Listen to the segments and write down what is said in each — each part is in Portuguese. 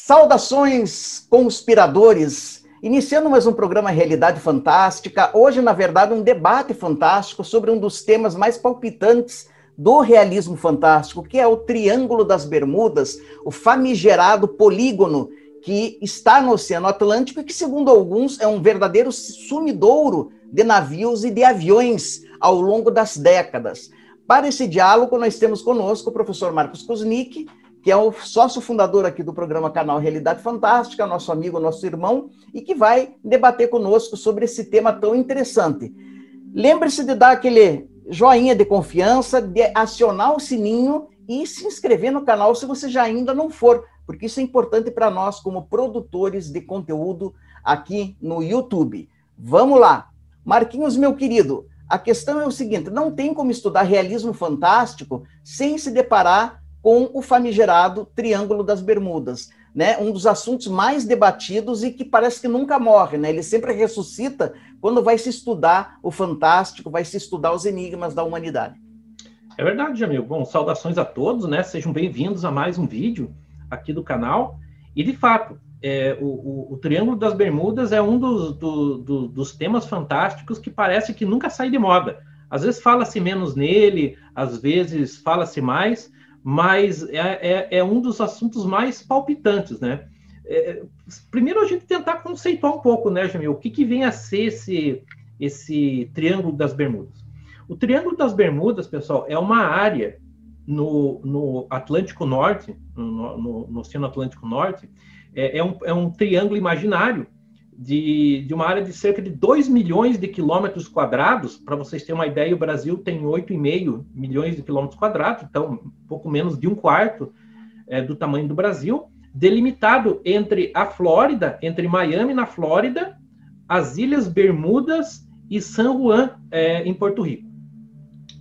Saudações, conspiradores! Iniciando mais um programa Realidade Fantástica, hoje, na verdade, um debate fantástico sobre um dos temas mais palpitantes do realismo fantástico, que é o Triângulo das Bermudas, o famigerado polígono que está no Oceano Atlântico e que, segundo alguns, é um verdadeiro sumidouro de navios e de aviões ao longo das décadas. Para esse diálogo, nós temos conosco o professor Marcos Kuznick, que é o sócio fundador aqui do programa Canal Realidade Fantástica, nosso amigo, nosso irmão, e que vai debater conosco sobre esse tema tão interessante. Lembre-se de dar aquele joinha de confiança, de acionar o sininho e se inscrever no canal se você já ainda não for, porque isso é importante para nós como produtores de conteúdo aqui no YouTube. Vamos lá. Marquinhos, meu querido, a questão é o seguinte, não tem como estudar realismo fantástico sem se deparar com o famigerado Triângulo das Bermudas, né? Um dos assuntos mais debatidos e que parece que nunca morre, né? Ele sempre ressuscita quando vai se estudar o fantástico, vai se estudar os enigmas da humanidade. É verdade, Jamil. Bom, saudações a todos, né? Sejam bem-vindos a mais um vídeo aqui do canal. E, de fato, o Triângulo das Bermudas é um dos temas fantásticos que parece que nunca sai de moda. Às vezes fala-se menos nele, às vezes fala-se mais, mas é um dos assuntos mais palpitantes, né? Primeiro a gente tentar conceituar um pouco, né, Jamil? O que vem a ser esse Triângulo das Bermudas? O Triângulo das Bermudas, pessoal, é uma área no Atlântico Norte, no Oceano Atlântico Norte, é um triângulo imaginário de uma área de cerca de 2 milhões de quilômetros quadrados. Para vocês terem uma ideia, o Brasil tem 8,5 milhões de quilômetros quadrados, então um pouco menos de um quarto do tamanho do Brasil, delimitado entre a Flórida, entre Miami, na Flórida, as Ilhas Bermudas e San Juan, em Porto Rico.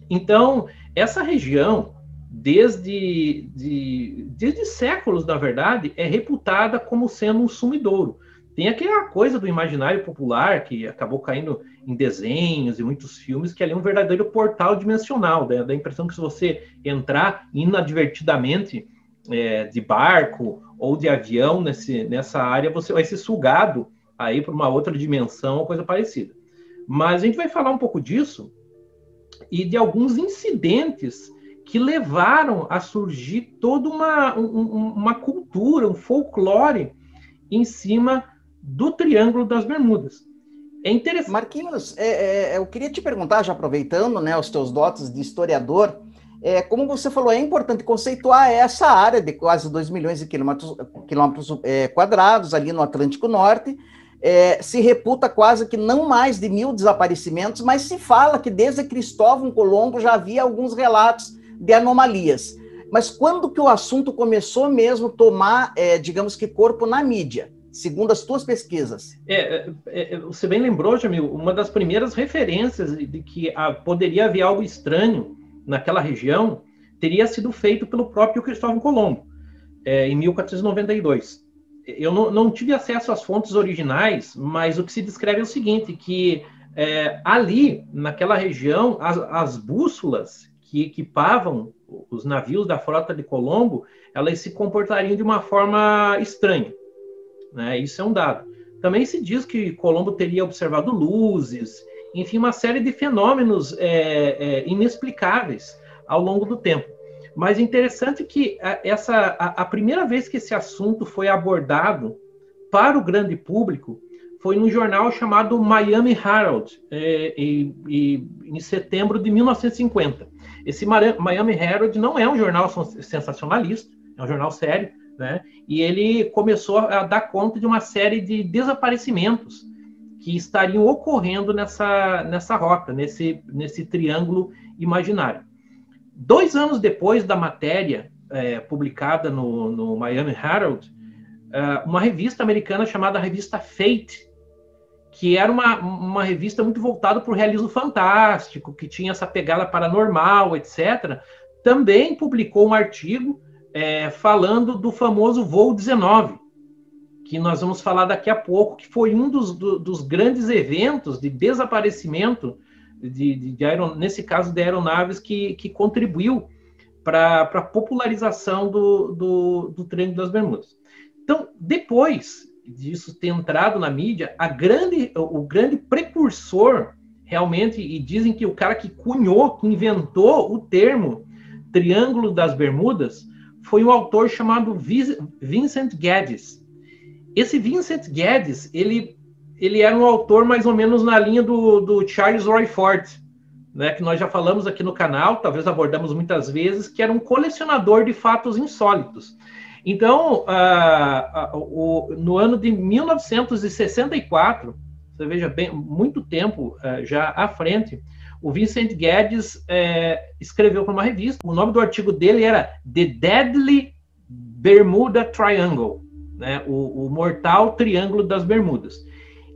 Então, essa região, desde séculos, na verdade, é reputada como sendo um sumidouro. Tem aquela coisa do imaginário popular que acabou caindo em desenhos e muitos filmes, que ali é um verdadeiro portal dimensional, né? Dá a impressão que se você entrar inadvertidamente de barco ou de avião nessa área, você vai ser sugado aí para uma outra dimensão ou coisa parecida. Mas a gente vai falar um pouco disso e de alguns incidentes que levaram a surgir toda uma cultura, um folclore em cima do Triângulo das Bermudas. É interessante. Marquinhos, eu queria te perguntar, já aproveitando, né, os teus dotes de historiador, como você falou, é importante conceituar essa área de quase 2 milhões de quilômetros quadrados ali no Atlântico Norte. Se reputa quase que não mais de 1.000 desaparecimentos, mas se fala que desde Cristóvão Colombo já havia alguns relatos de anomalias. Mas quando que o assunto começou mesmo a tomar, digamos que, corpo na mídia? Segundo as tuas pesquisas. Você bem lembrou, Jamil, uma das primeiras referências de que poderia haver algo estranho naquela região teria sido feito pelo próprio Cristóvão Colombo, em 1492. Eu não tive acesso às fontes originais, mas o que se descreve é o seguinte, que ali, naquela região, as bússolas que equipavam os navios da frota de Colombo, elas se comportariam de uma forma estranha. Né? Isso é um dado. Também se diz que Colombo teria observado luzes, enfim, uma série de fenômenos inexplicáveis ao longo do tempo. Mas é interessante que a primeira vez que esse assunto foi abordado para o grande público foi num jornal chamado Miami Herald, em setembro de 1950. Esse Miami Herald não é um jornal sensacionalista, é um jornal sério, né? E ele começou a dar conta de uma série de desaparecimentos que estariam ocorrendo nessa rota, nesse triângulo imaginário. 2 anos depois da matéria publicada no Miami Herald, uma revista americana chamada Revista Fate, que era uma revista muito voltada para o realismo fantástico, que tinha essa pegada paranormal, etc., também publicou um artigo falando do famoso voo 19, que nós vamos falar daqui a pouco, que foi um dos grandes eventos de desaparecimento, nesse caso, de aeronaves que contribuiu para a popularização do Triângulo das Bermudas. Então, depois disso ter entrado na mídia, o grande precursor, realmente, e dizem que o cara que cunhou, que inventou o termo Triângulo das Bermudas, foi um autor chamado Vincent Gaddis. Esse Vincent Gaddis, ele era um autor mais ou menos na linha do Charles Roy Ford, né, que nós já falamos aqui no canal, talvez abordamos muitas vezes, que era um colecionador de fatos insólitos. Então, no ano de 1964, você veja bem, muito tempo já à frente, o Vincent Gaddis escreveu para uma revista. O nome do artigo dele era The Deadly Bermuda Triangle, né? O mortal Triângulo das Bermudas.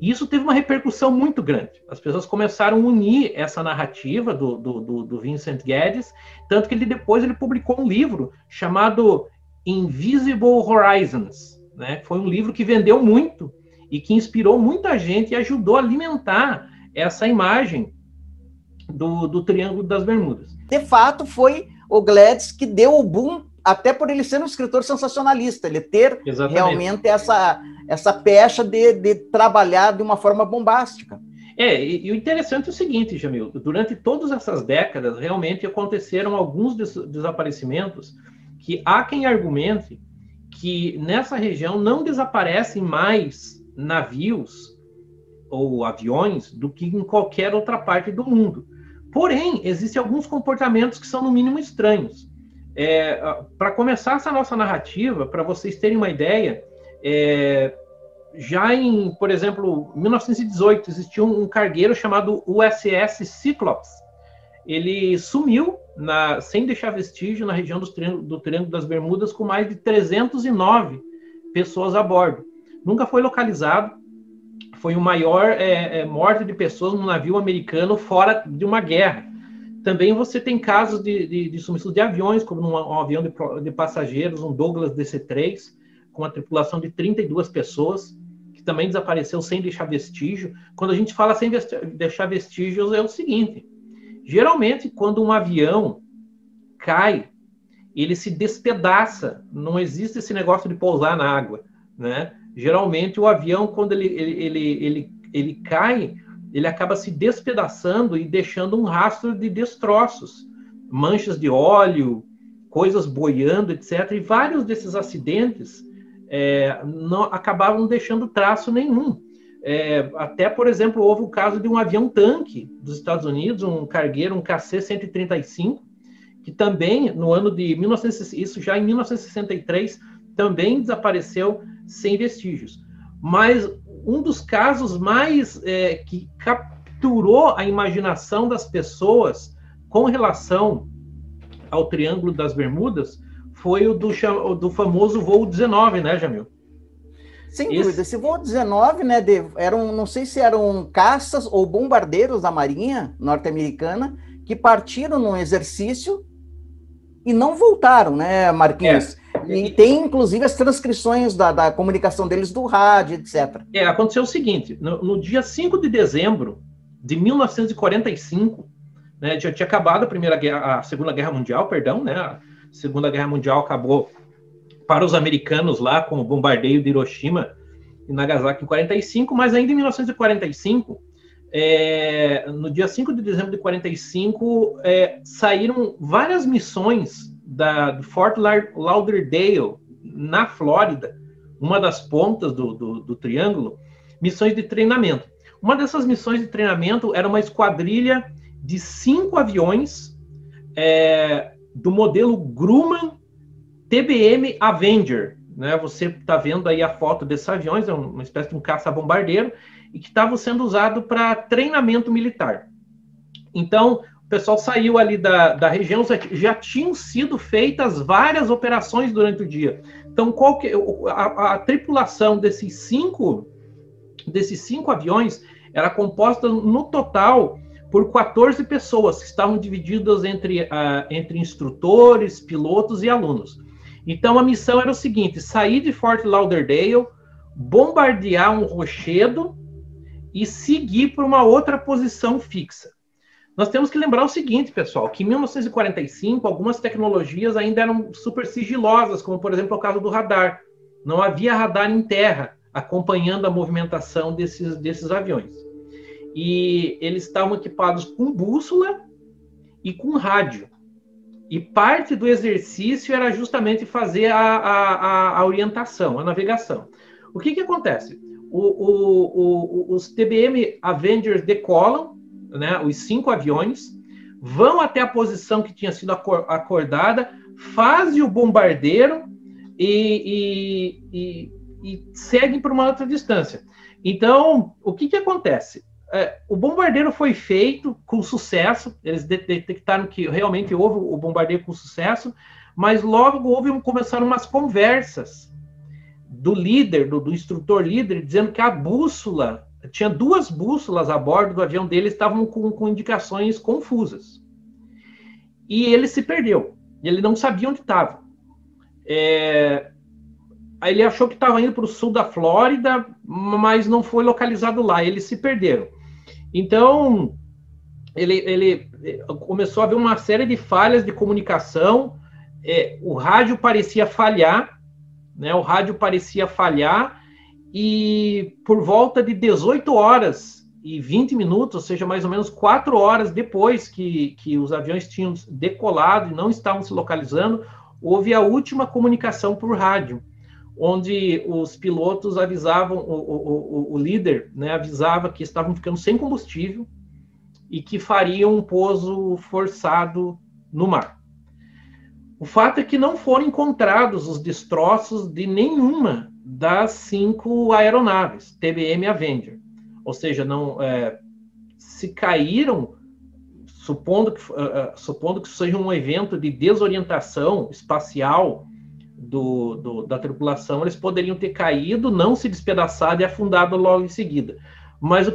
E isso teve uma repercussão muito grande. As pessoas começaram a unir essa narrativa do Vincent Gaddis, tanto que depois ele publicou um livro chamado Invisible Horizons, né? Foi um livro que vendeu muito e que inspirou muita gente e ajudou a alimentar essa imagem do Triângulo das Bermudas. De fato, foi o Gaddis que deu o boom, até por ele ser um escritor sensacionalista, ele ter realmente essa pecha de trabalhar de uma forma bombástica. E o interessante é o seguinte, Jamil, durante todas essas décadas, realmente aconteceram alguns desaparecimentos que há quem argumente que nessa região não desaparecem mais navios ou aviões do que em qualquer outra parte do mundo. Porém, existem alguns comportamentos que são, no mínimo, estranhos. Para começar essa nossa narrativa, para vocês terem uma ideia, já em, por exemplo, 1918, existiu um cargueiro chamado USS Cyclops. Ele sumiu, sem deixar vestígio, na região do Triângulo das Bermudas, com mais de 309 pessoas a bordo. Nunca foi localizado. Foi o maior morte de pessoas num navio americano fora de uma guerra. Também você tem casos de sumiços de aviões, como um avião de passageiros, um Douglas DC-3, com uma tripulação de 32 pessoas, que também desapareceu sem deixar vestígio. Quando a gente fala sem deixar vestígios, é o seguinte: geralmente, quando um avião cai, ele se despedaça. Não existe esse negócio de pousar na água, né? Geralmente, o avião, quando ele cai, ele acaba se despedaçando e deixando um rastro de destroços, manchas de óleo, coisas boiando, etc. E vários desses acidentes acabavam deixando traço nenhum. Até, por exemplo, houve o caso de um avião-tanque dos Estados Unidos, um cargueiro, um KC-135, que também, no ano de 1963, também desapareceu sem vestígios. Mas um dos casos mais que capturou a imaginação das pessoas com relação ao Triângulo das Bermudas foi o do famoso voo 19, né, Jamil? Sem dúvida. Esse voo 19, né, não sei se eram caças ou bombardeiros da Marinha norte-americana que partiram num exercício e não voltaram, né, Marquinhos? E tem, inclusive, as transcrições da comunicação deles do rádio, etc. Aconteceu o seguinte: no dia 5 de dezembro de 1945, né, já tinha acabado a Segunda Guerra Mundial, perdão, né? A Segunda Guerra Mundial acabou para os americanos lá com o bombardeio de Hiroshima e Nagasaki em 45, mas ainda em 1945, no dia 5 de dezembro de 45, saíram várias missões do Fort Lauderdale, na Flórida, uma das pontas do Triângulo, missões de treinamento. Uma dessas missões de treinamento era uma esquadrilha de 5 aviões do modelo Grumman TBM Avenger, né? Você está vendo aí a foto desses aviões, é uma espécie de um caça-bombardeiro, e que estava sendo usado para treinamento militar. Então, o pessoal saiu ali da região, já tinham sido feitas várias operações durante o dia. Então, a tripulação desses cinco aviões era composta no total por 14 pessoas, que estavam divididas entre instrutores, pilotos e alunos. Então, a missão era o seguinte: sair de Fort Lauderdale, bombardear um rochedo e seguir para uma outra posição fixa. Nós temos que lembrar o seguinte, pessoal, que em 1945 algumas tecnologias ainda eram super sigilosas, como, por exemplo, o caso do radar. Não havia radar em terra acompanhando a movimentação desses aviões. E eles estavam equipados com bússola e com rádio. E parte do exercício era justamente fazer a orientação, a navegação. O que acontece? Os TBM Avengers decolam, né, os 5 aviões, vão até a posição que tinha sido acordada, fazem o bombardeiro e seguem para uma outra distância. Então, o que acontece? O bombardeiro foi feito com sucesso, eles detectaram que realmente houve o bombardeio com sucesso, mas logo começaram umas conversas do líder, do instrutor líder, dizendo que a bússola, tinha 2 bússolas a bordo do avião dele, estavam com indicações confusas. E ele se perdeu, ele não sabia onde estava. Aí ele achou que estava indo para o sul da Flórida, mas não foi localizado lá, eles se perderam. Então, ele começou a haver uma série de falhas de comunicação, o rádio parecia falhar, né? O rádio parecia falhar, e por volta de 18 horas e 20 minutos, ou seja, mais ou menos 4 horas depois que os aviões tinham decolado e não estavam se localizando, houve a última comunicação por rádio, onde os pilotos avisavam, o líder, né, avisava que estavam ficando sem combustível e que fariam um pouso forçado no mar. O fato é que não foram encontrados os destroços de nenhuma das 5 aeronaves TBM Avenger. Ou seja, se caíram, supondo que seja um evento de desorientação espacial da tripulação, eles poderiam ter caído, não se despedaçado e afundado logo em seguida. Mas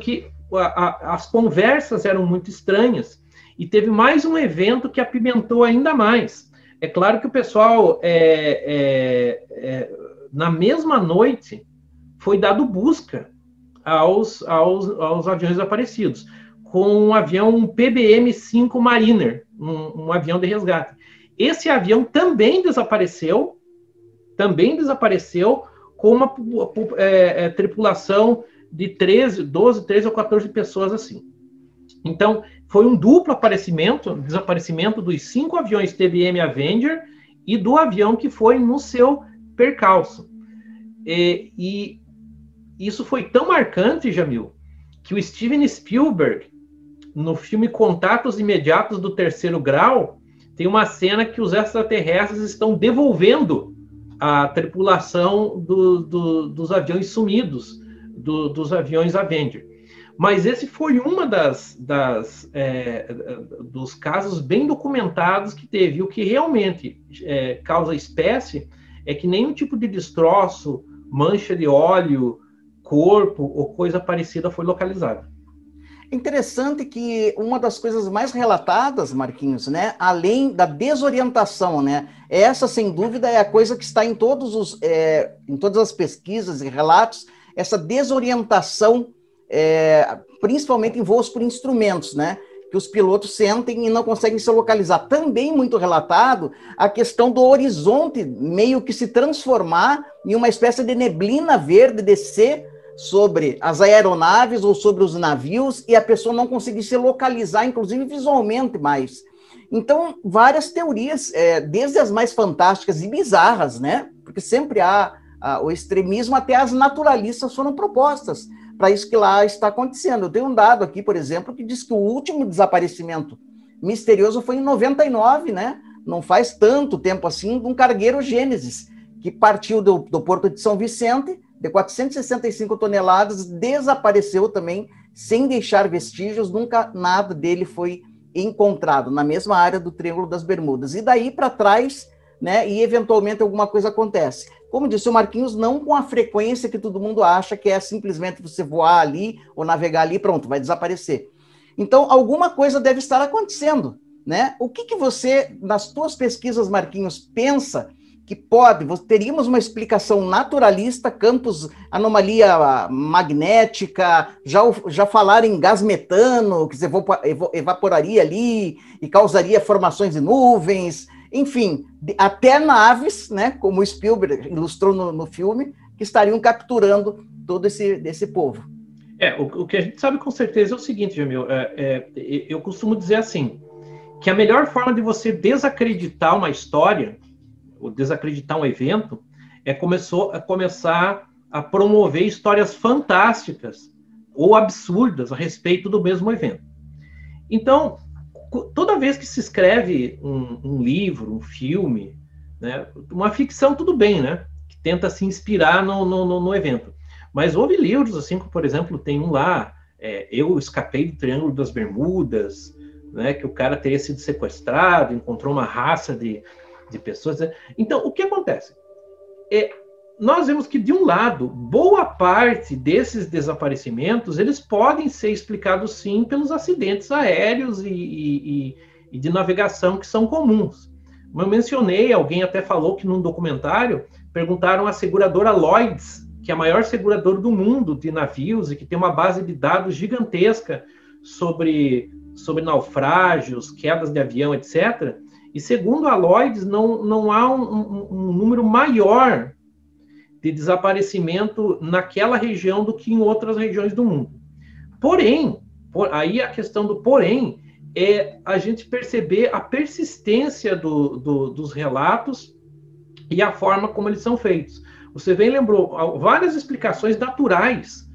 as conversas eram muito estranhas, e teve mais um evento que apimentou ainda mais. É claro que o pessoal, na mesma noite, foi dado busca aos aviões desaparecidos, com um avião PBM-5 Mariner, um avião de resgate. Esse avião também desapareceu com uma tripulação de 12, 13 ou 14 pessoas assim. Então, foi um duplo desaparecimento dos 5 aviões TBM Avenger e do avião que foi no seu percalço. E isso foi tão marcante, Jamil, que o Steven Spielberg, no filme Contatos Imediatos do Terceiro Grau, tem uma cena que os extraterrestres estão devolvendo a tripulação dos aviões sumidos, dos aviões Avenger. Mas esse foi uma dos casos bem documentados que teve. O que realmente causa espécie é que nenhum tipo de destroço, mancha de óleo, corpo ou coisa parecida foi localizada. Interessante que uma das coisas mais relatadas, Marquinhos, né, além da desorientação, né, essa sem dúvida é a coisa que está em todas as pesquisas e relatos, essa desorientação, principalmente em voos por instrumentos, né, que os pilotos sentem e não conseguem se localizar. Também muito relatado a questão do horizonte meio que se transformar em uma espécie de neblina verde, descer sobre as aeronaves ou sobre os navios e a pessoa não conseguir se localizar, inclusive visualmente mais. Então, várias teorias, desde as mais fantásticas e bizarras, né? Porque sempre há o extremismo, até as naturalistas foram propostas para isso que lá está acontecendo. Eu tenho um dado aqui, por exemplo, que diz que o último desaparecimento misterioso foi em 99, né? Não faz tanto tempo assim, de um cargueiro Gênesis, que partiu do Porto de São Vicente, de 465 toneladas, desapareceu também, sem deixar vestígios, nunca nada dele foi encontrado, na mesma área do Triângulo das Bermudas. E daí para trás, né, e eventualmente alguma coisa acontece. Como disse o Marquinhos, não com a frequência que todo mundo acha, que é simplesmente você voar ali ou navegar ali, pronto, vai desaparecer. Então, alguma coisa deve estar acontecendo, né? O que você, nas suas pesquisas, Marquinhos, pensa que teríamos uma explicação naturalista, anomalia magnética, já falaram em gás metano, que se evaporaria ali e causaria formações de nuvens, enfim, até naves, né, como o Spielberg ilustrou no filme, que estariam capturando todo esse povo. O que a gente sabe com certeza é o seguinte, Jamil, eu costumo dizer assim, que a melhor forma de você desacreditar uma história, ou desacreditar um evento, é começar a promover histórias fantásticas ou absurdas a respeito do mesmo evento. Então, toda vez que se escreve um livro, um filme, né, uma ficção, tudo bem, né, que tenta se inspirar no evento. Mas houve livros, assim, como, por exemplo, tem um lá, Eu Escapei do Triângulo das Bermudas, né, que o cara teria sido sequestrado, encontrou uma raça de pessoas. Né? Então, o que acontece? Nós vemos que, de um lado, boa parte desses desaparecimentos, eles podem ser explicados, sim, pelos acidentes aéreos e de navegação que são comuns. Como eu mencionei, alguém até falou que num documentário, perguntaram à seguradora Lloyds, que é a maior seguradora do mundo de navios e que tem uma base de dados gigantesca sobre naufrágios, quedas de avião, etc. E segundo a Lloyds, não há um número maior de desaparecimento naquela região do que em outras regiões do mundo. Porém, aí a questão do porém é a gente perceber a persistência dos relatos e a forma como eles são feitos. Você bem lembrou várias explicações naturais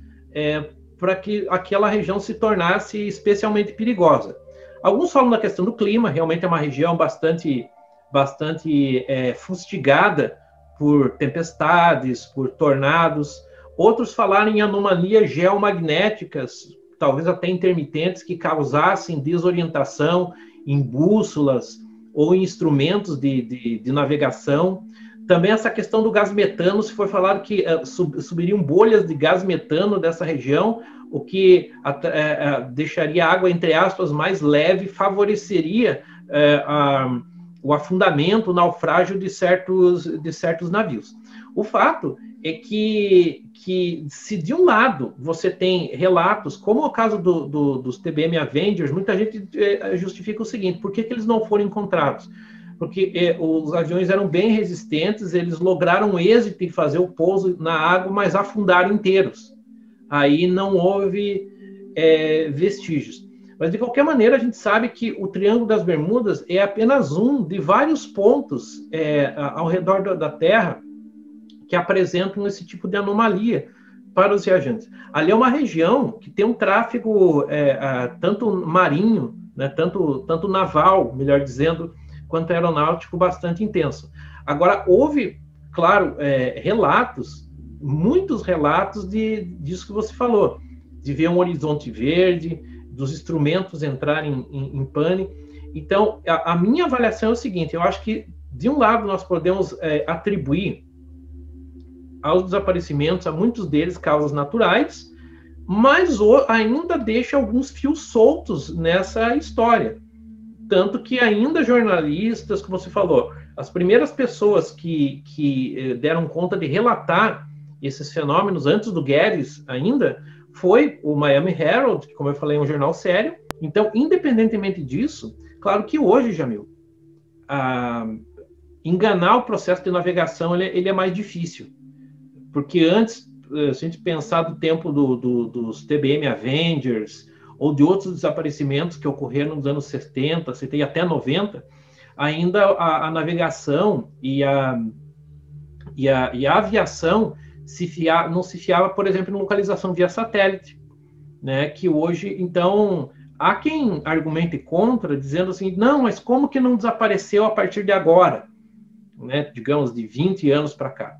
para que aquela região se tornasse especialmente perigosa. Alguns falam da questão do clima, realmente é uma região bastante fustigada por tempestades, por tornados. Outros falaram em anomalias geomagnéticas, talvez até intermitentes, que causassem desorientação em bússolas ou em instrumentos de navegação. Também essa questão do gás metano, se foi falado que subiriam bolhas de gás metano dessa região, o que deixaria a água, entre aspas, mais leve, favoreceria o afundamento, o naufrágio de certos navios. O fato é que se de um lado você tem relatos, como o caso dos TBM Avengers, muita gente justifica o seguinte: por que eles não foram encontrados? Porque os aviões eram bem resistentes, eles lograram êxito em fazer o pouso na água, mas afundaram inteiros. Aí não houve vestígios. Mas, de qualquer maneira, a gente sabe que o Triângulo das Bermudas é apenas um de vários pontos ao redor da Terra que apresentam esse tipo de anomalia para os viajantes. Ali é uma região que tem um tráfego tanto marinho, né, tanto naval, melhor dizendo, quanto aeronáutico bastante intenso. Agora, houve, claro, muitos relatos disso que você falou, de ver um horizonte verde, dos instrumentos entrarem em pane. Então, a minha avaliação é o seguinte: eu acho que, de um lado, nós podemos atribuir aos desaparecimentos, a muitos deles, causas naturais, mas ainda deixa alguns fios soltos nessa história. Tanto que ainda jornalistas, como você falou, as primeiras pessoas que deram conta de relatar esses fenômenos antes do Guedes ainda, foi o Miami Herald, que, como eu falei, é um jornal sério. Então, independentemente disso, claro que hoje, Jamil, enganar o processo de navegação ele é mais difícil. Porque antes, se a gente pensar do tempo dos TBM Avengers, ou de outros desaparecimentos que ocorreram nos anos 70, e até 90, ainda a navegação e a aviação não se fiava, por exemplo, em localização via satélite, né? Que hoje, então, há quem argumente contra, dizendo assim, não, mas como que não desapareceu a partir de agora? Né? Digamos, de 20 anos para cá.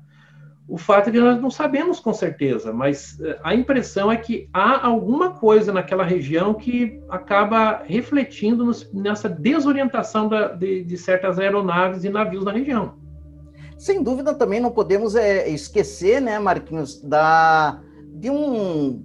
O fato é que nós não sabemos com certeza, mas a impressão é que há alguma coisa naquela região que acaba refletindo nessa desorientação de certas aeronaves e navios na região. Sem dúvida, também não podemos esquecer, né, Marquinhos, de um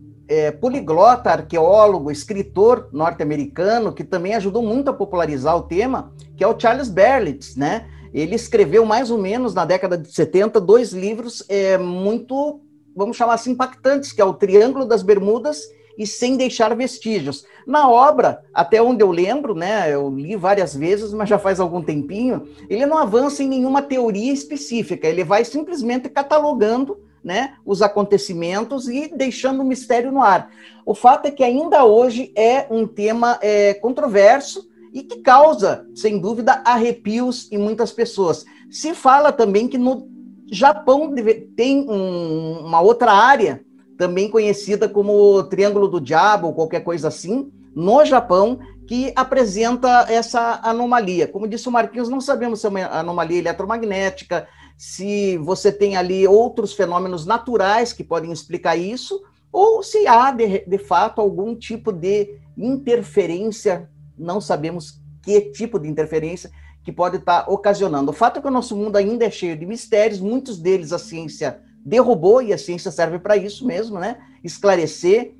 poliglota, arqueólogo, escritor norte-americano, que também ajudou muito a popularizar o tema, que é o Charles Berlitz, né? Ele escreveu mais ou menos na década de 70 2 livros muito, vamos chamar assim, impactantes, que é o Triângulo das Bermudas e sem deixar vestígios. Na obra, até onde eu lembro, né, eu li várias vezes, mas já faz algum tempinho, ele não avança em nenhuma teoria específica, ele vai simplesmente catalogando, né, os acontecimentos e deixando o mistério no ar. O fato é que ainda hoje é um tema controverso e que causa, sem dúvida, arrepios em muitas pessoas. Se fala também que no Japão tem uma outra área, também conhecida como Triângulo do Diabo, ou qualquer coisa assim, no Japão, que apresenta essa anomalia. Como disse o Marquinhos, não sabemos se é uma anomalia eletromagnética, se você tem ali outros fenômenos naturais que podem explicar isso, ou se há, de fato, algum tipo de interferência, não sabemos que tipo de interferência que pode estar ocasionando. O fato é que o nosso mundo ainda é cheio de mistérios, muitos deles a ciência derrubou, e a ciência serve para isso mesmo, né? Esclarecer,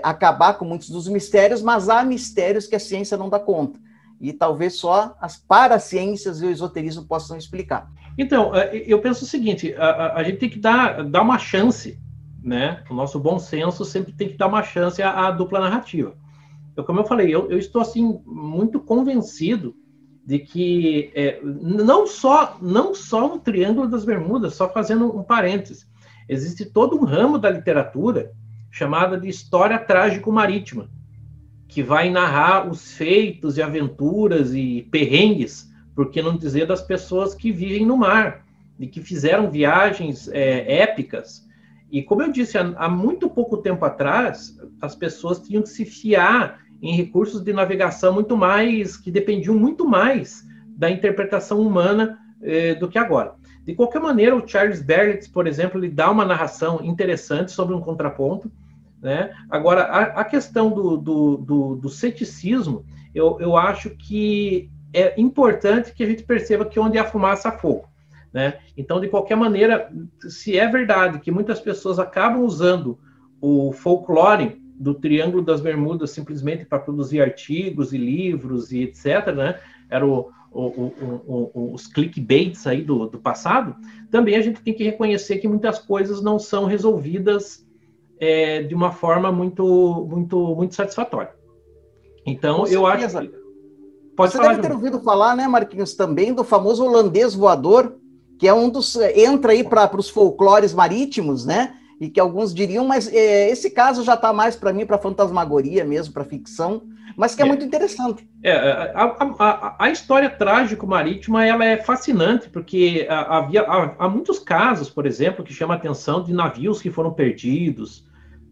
acabar com muitos dos mistérios, mas há mistérios que a ciência não dá conta. E talvez só as paraciências e o esoterismo possam explicar. Então, eu penso o seguinte, a gente tem que dar uma chance, né? O nosso bom senso sempre tem que dar uma chance à dupla narrativa. Como eu falei, eu estou assim muito convencido de que não só no Triângulo das Bermudas, só fazendo um parênteses, existe todo um ramo da literatura chamada de história trágico-marítima, que vai narrar os feitos e aventuras e perrengues, por que não dizer das pessoas que vivem no mar, e que fizeram viagens épicas. E como eu disse, há muito pouco tempo atrás, as pessoas tinham que se fiar em recursos de navegação que dependiam muito mais da interpretação humana do que agora. De qualquer maneira, o Charles Berlitz, por exemplo, ele dá uma narração interessante sobre um contraponto, né? Agora, a questão do ceticismo, eu acho que é importante que a gente perceba que onde há fumaça há fogo, né? Então, de qualquer maneira, se é verdade que muitas pessoas acabam usando o folclore do Triângulo das Bermudas simplesmente para produzir artigos e livros e etc., né? Eram os clickbaits aí do passado, também a gente tem que reconhecer que muitas coisas não são resolvidas de uma forma muito satisfatória. Então, eu acho que... Você deve ter ouvido falar, né, Marquinhos, também do famoso holandês voador, que é um dos... entra aí para os folclores marítimos, né? E que alguns diriam, mas esse caso já está mais para mim, para fantasmagoria mesmo, para ficção, mas que é muito interessante. A história trágico-marítima, ela é fascinante, porque há muitos casos, por exemplo, que chamam a atenção de navios que foram perdidos,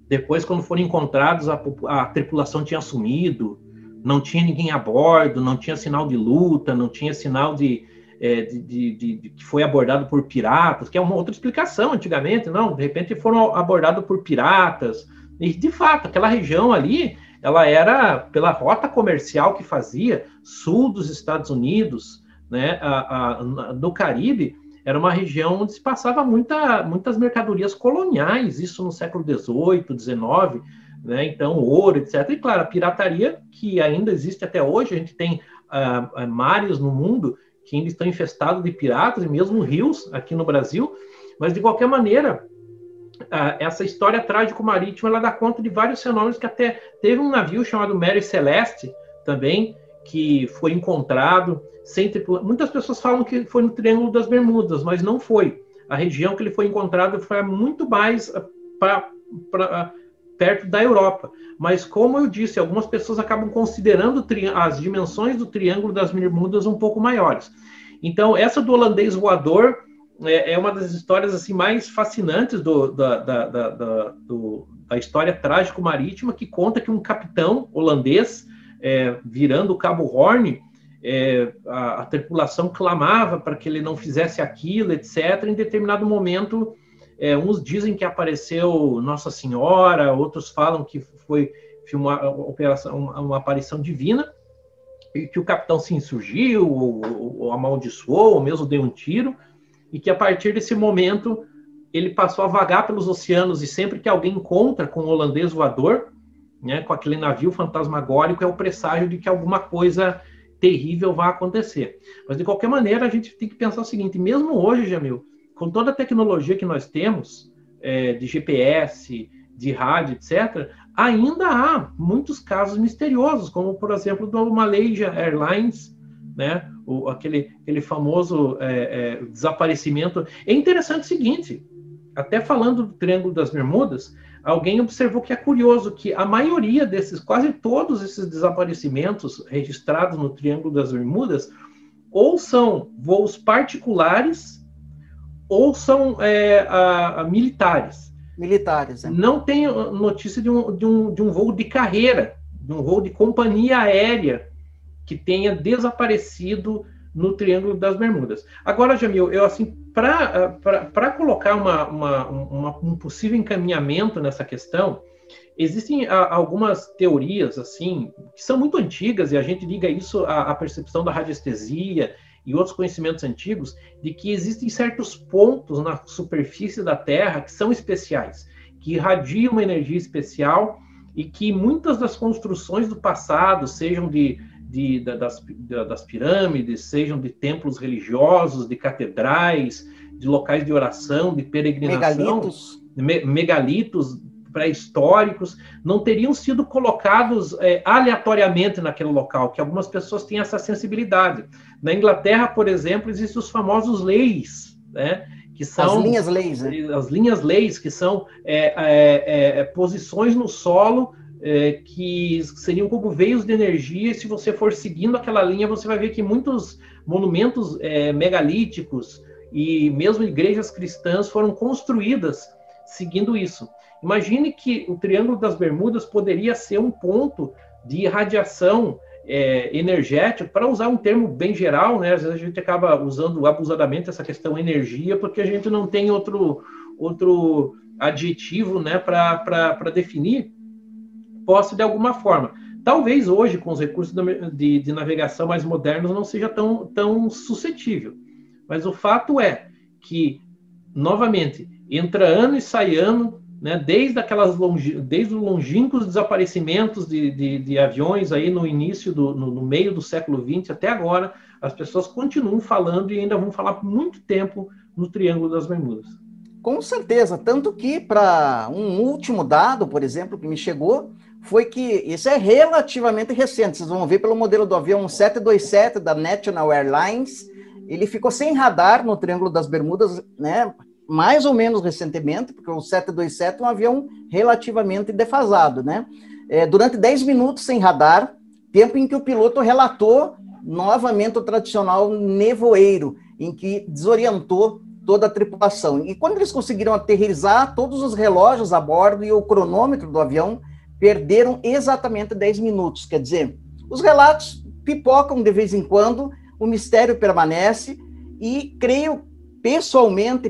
depois, quando foram encontrados, a tripulação tinha sumido, não tinha ninguém a bordo, não tinha sinal de luta, não tinha sinal de que foi abordado por piratas, que é uma outra explicação antigamente, não, de repente foram abordados por piratas, e de fato, aquela região ali, ela era, pela rota comercial que fazia, sul dos Estados Unidos, né, no Caribe, era uma região onde se passava muitas mercadorias coloniais, isso no século XVIII, XIX, né, então ouro, etc. E claro, a pirataria, que ainda existe até hoje, a gente tem mares no mundo que ainda estão infestados de piratas, e mesmo rios aqui no Brasil, mas de qualquer maneira, essa história trágico-marítima, ela dá conta de vários fenômenos, que até teve um navio chamado Mary Celeste, também, que foi encontrado, sem tripulação. Muitas pessoas falam que foi no Triângulo das Bermudas, mas não foi. A região que ele foi encontrado foi muito mais perto da Europa. Mas, como eu disse, algumas pessoas acabam considerando as dimensões do Triângulo das Bermudas um pouco maiores. Então, essa do holandês voador é uma das histórias assim, mais fascinantes da história trágico-marítima, que conta que um capitão holandês, virando o Cabo Horn, a tripulação clamava para que ele não fizesse aquilo, etc. Em determinado momento, uns dizem que apareceu Nossa Senhora, outros falam que foi uma aparição divina, e que o capitão se insurgiu, ou amaldiçoou, ou mesmo deu um tiro, e que a partir desse momento ele passou a vagar pelos oceanos, e sempre que alguém encontra com o holandês voador, né, com aquele navio fantasmagórico, é o presságio de que alguma coisa terrível vai acontecer. Mas, de qualquer maneira, a gente tem que pensar o seguinte: mesmo hoje, Jamil, com toda a tecnologia que nós temos, de GPS, de rádio, etc., ainda há muitos casos misteriosos, como, por exemplo, do Malaysia Airlines, né? Aquele famoso desaparecimento. É interessante o seguinte, até falando do Triângulo das Bermudas, alguém observou que é curioso que a maioria desses, quase todos esses desaparecimentos registrados no Triângulo das Bermudas, ou são voos particulares, ou são militares. Militares, né? Não tem notícia de um voo de carreira, de um voo de companhia aérea que tenha desaparecido no Triângulo das Bermudas. Agora, Jamil, eu assim, para colocar um possível encaminhamento nessa questão, existem algumas teorias assim que são muito antigas, e a gente liga isso à percepção da radiestesia e outros conhecimentos antigos, de que existem certos pontos na superfície da Terra que são especiais, que irradiam uma energia especial, e que muitas das construções do passado, sejam das pirâmides, sejam de templos religiosos, de catedrais, de locais de oração, de peregrinação, megalitos pré-históricos, não teriam sido colocados aleatoriamente naquele local, que algumas pessoas têm essa sensibilidade. Na Inglaterra, por exemplo, existem os famosos leis, né? Que são as linhas-leis, né? As linhas-leis, que são posições no solo que seriam como veios de energia, e se você for seguindo aquela linha, você vai ver que muitos monumentos megalíticos e mesmo igrejas cristãs foram construídas seguindo isso. Imagine que o Triângulo das Bermudas poderia ser um ponto de irradiação energética, para usar um termo bem geral, né? Às vezes a gente acaba usando abusadamente essa questão energia, porque a gente não tem outro adjetivo, né, para definir, possa de alguma forma. Talvez hoje, com os recursos de navegação mais modernos, não seja tão suscetível. Mas o fato é que, novamente, entra ano e sai ano, né, desde os longínquos desaparecimentos de aviões aí no início, no meio do século XX até agora, as pessoas continuam falando e ainda vão falar por muito tempo no Triângulo das Bermudas. Com certeza, tanto que, para um último dado, por exemplo, que me chegou, foi que isso é relativamente recente. Vocês vão ver pelo modelo do avião 727 da National Airlines, ele ficou sem radar no Triângulo das Bermudas, né, mais ou menos recentemente, porque o 727 é um avião relativamente defasado, né? Durante 10 minutos sem radar, tempo em que o piloto relatou novamente o tradicional nevoeiro, em que desorientou toda a tripulação. E quando eles conseguiram aterrissar, todos os relógios a bordo e o cronômetro do avião perderam exatamente 10 minutos. Quer dizer, os relatos pipocam de vez em quando, o mistério permanece, e pessoalmente,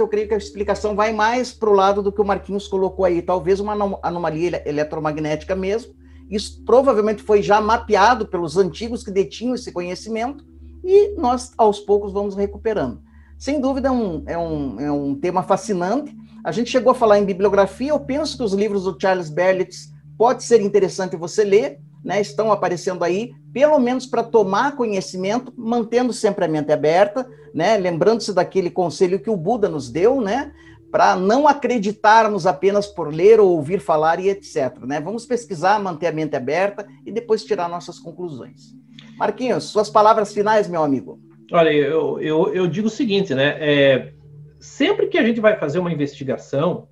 eu creio que a explicação vai mais para o lado do que o Marquinhos colocou aí, talvez uma anomalia eletromagnética mesmo. Isso provavelmente foi já mapeado pelos antigos que detinham esse conhecimento, e nós, aos poucos, vamos recuperando. Sem dúvida, é um tema fascinante. A gente chegou a falar em bibliografia, eu penso que os livros do Charles Berlitz pode ser interessante você ler, né? Estão aparecendo aí, pelo menos para tomar conhecimento, mantendo sempre a mente aberta, né? Lembrando-se daquele conselho que o Buda nos deu, né? Para não acreditarmos apenas por ler ou ouvir falar e etc. Né? Vamos pesquisar, manter a mente aberta e depois tirar nossas conclusões. Marquinhos, suas palavras finais, meu amigo. Olha, eu digo o seguinte, né? Sempre que a gente vai fazer uma investigação,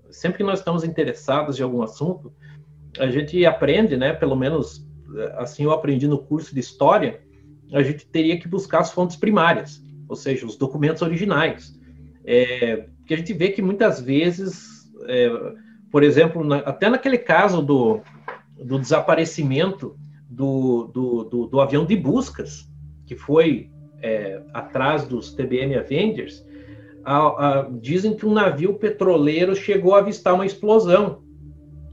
sempre que nós estamos interessados em algum assunto, a gente aprende, né? Pelo menos assim eu aprendi no curso de História, a gente teria que buscar as fontes primárias, ou seja, os documentos originais. Porque a gente vê que muitas vezes, por exemplo, até naquele caso do desaparecimento do avião de buscas, que foi atrás dos TBM Avengers, dizem que um navio petroleiro chegou a avistar uma explosão,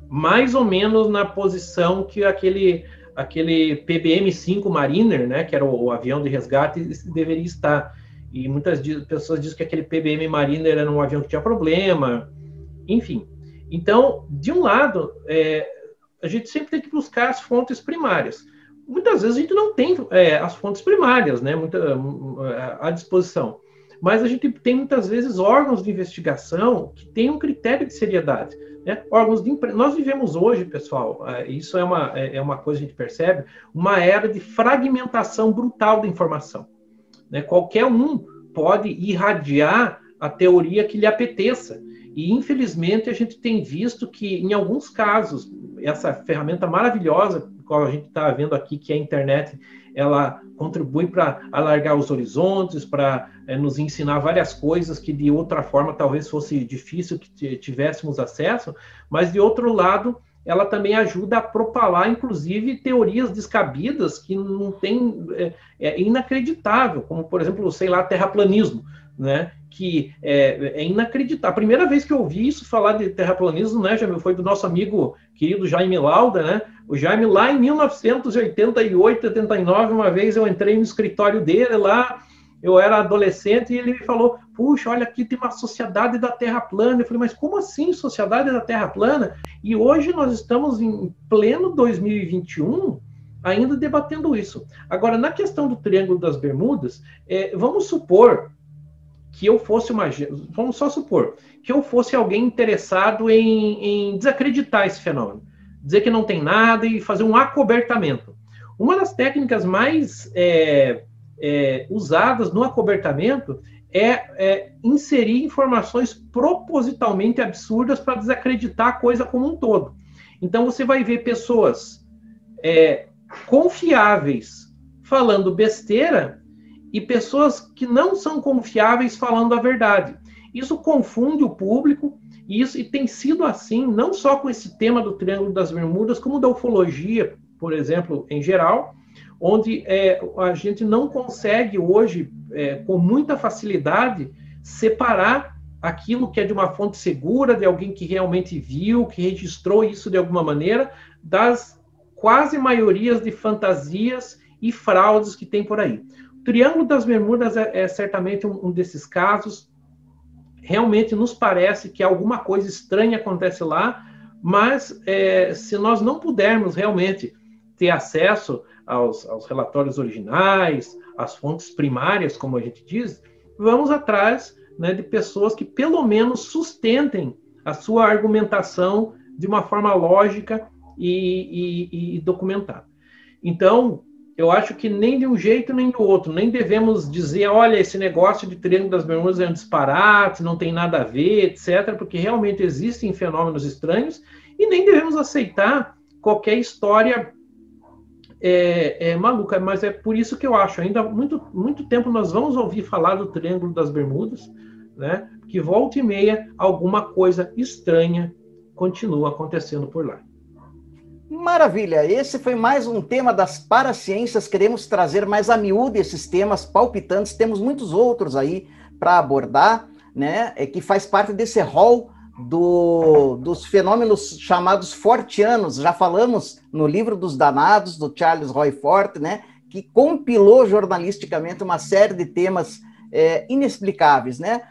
mais ou menos na posição que aquele PBM-5 Mariner, né, que era o avião de resgate, deveria estar. E muitas pessoas dizem que aquele PBM Mariner era um avião que tinha problema, enfim. Então, de um lado, a gente sempre tem que buscar as fontes primárias. Muitas vezes a gente não tem as fontes primárias, né, à disposição. mas a gente tem muitas vezes órgãos de investigação que têm um critério de seriedade, né? Órgãos de nós vivemos hoje, pessoal, isso é uma coisa que a gente percebe, uma era de fragmentação brutal da informação, né? Qualquer um pode irradiar a teoria que lhe apeteça. E, infelizmente, a gente tem visto que, em alguns casos, essa ferramenta maravilhosa, qual a gente está vendo aqui, que é a internet, ela contribui para alargar os horizontes, para nos ensinar várias coisas que, de outra forma, talvez fosse difícil que tivéssemos acesso, mas, de outro lado, ela também ajuda a propalar, inclusive, teorias descabidas que não tem... É inacreditável, como, por exemplo, sei lá, terraplanismo, né? Que é inacreditável. A primeira vez que eu ouvi isso falar de terraplanismo, né, Jamil, foi do nosso amigo querido Jaime Lauda, né? O Jaime, lá em 1988, 89, uma vez eu entrei no escritório dele lá, eu era adolescente, e ele me falou, puxa, olha, aqui tem uma sociedade da Terra plana. Eu falei, mas como assim, sociedade da Terra plana? E hoje nós estamos em pleno 2021, ainda debatendo isso. Agora, na questão do Triângulo das Bermudas, vamos supor que eu fosse vamos só supor, que eu fosse alguém interessado em desacreditar esse fenômeno, dizer que não tem nada e fazer um acobertamento. Uma das técnicas mais usadas no acobertamento é inserir informações propositalmente absurdas para desacreditar a coisa como um todo. Então, você vai ver pessoas confiáveis falando besteira e pessoas que não são confiáveis falando a verdade. Isso confunde o público, e tem sido assim, não só com esse tema do Triângulo das Bermudas, como da ufologia, por exemplo, em geral, onde a gente não consegue hoje, com muita facilidade, separar aquilo que é de uma fonte segura, de alguém que realmente viu, que registrou isso de alguma maneira, das quase maiorias de fantasias e fraudes que tem por aí. O Triângulo das Bermudas é certamente um desses casos. Realmente nos parece que alguma coisa estranha acontece lá, mas se nós não pudermos realmente ter acesso aos relatórios originais, às fontes primárias, como a gente diz, vamos atrás, né, de pessoas que pelo menos sustentem a sua argumentação de uma forma lógica e documentada. Então, eu acho que nem de um jeito nem do outro, nem devemos dizer, olha, esse negócio de Triângulo das Bermudas é um disparate, não tem nada a ver, etc., porque realmente existem fenômenos estranhos, e nem devemos aceitar qualquer história maluca, mas é por isso que eu acho, ainda muito tempo nós vamos ouvir falar do Triângulo das Bermudas, né, que volta e meia alguma coisa estranha continua acontecendo por lá. Maravilha, esse foi mais um tema das paraciências. Queremos trazer mais a miúdo esses temas palpitantes, temos muitos outros aí para abordar, né, que faz parte desse rol dos fenômenos chamados fortianos. Já falamos no Livro dos Danados, do Charles Roy Forte, né, que compilou jornalisticamente uma série de temas inexplicáveis, né?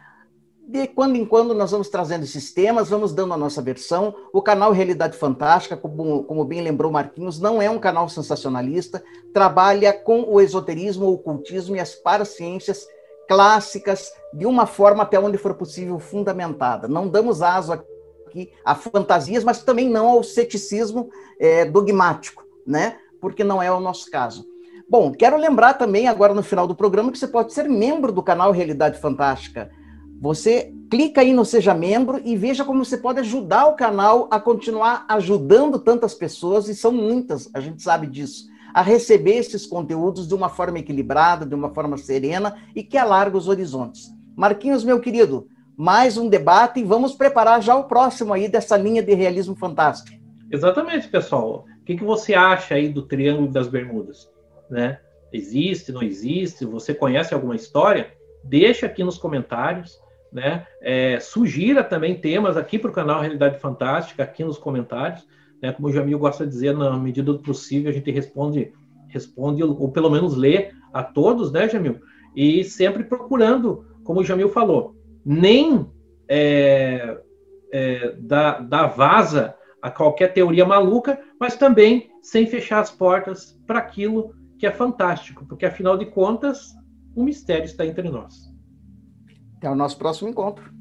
De quando em quando nós vamos trazendo esses temas, vamos dando a nossa versão. O canal Realidade Fantástica, como bem lembrou Marquinhos, não é um canal sensacionalista, trabalha com o esoterismo, o ocultismo e as paraciências clássicas de uma forma até onde for possível fundamentada. Não damos aso aqui a fantasias, mas também não ao ceticismo dogmático, né? Porque não é o nosso caso. Bom, quero lembrar também agora no final do programa que você pode ser membro do canal Realidade Fantástica. Você clica aí no Seja Membro e veja como você pode ajudar o canal a continuar ajudando tantas pessoas, e são muitas, a gente sabe disso, a receber esses conteúdos de uma forma equilibrada, de uma forma serena e que alarga os horizontes. Marquinhos, meu querido, mais um debate e vamos preparar já o próximo aí dessa linha de realismo fantástico. Exatamente, pessoal. O que você acha aí do Triângulo das Bermudas, né? Existe, não existe? Você conhece alguma história? Deixa aqui nos comentários, né? Sugira também temas aqui para o canal Realidade Fantástica, aqui nos comentários, né? Como o Jamil gosta de dizer, na medida do possível a gente responde ou pelo menos lê a todos, né, Jamil? E sempre procurando, como o Jamil falou, nem dar vaza a qualquer teoria maluca, mas também sem fechar as portas para aquilo que é fantástico, porque afinal de contas o mistério está entre nós. Até o nosso próximo encontro.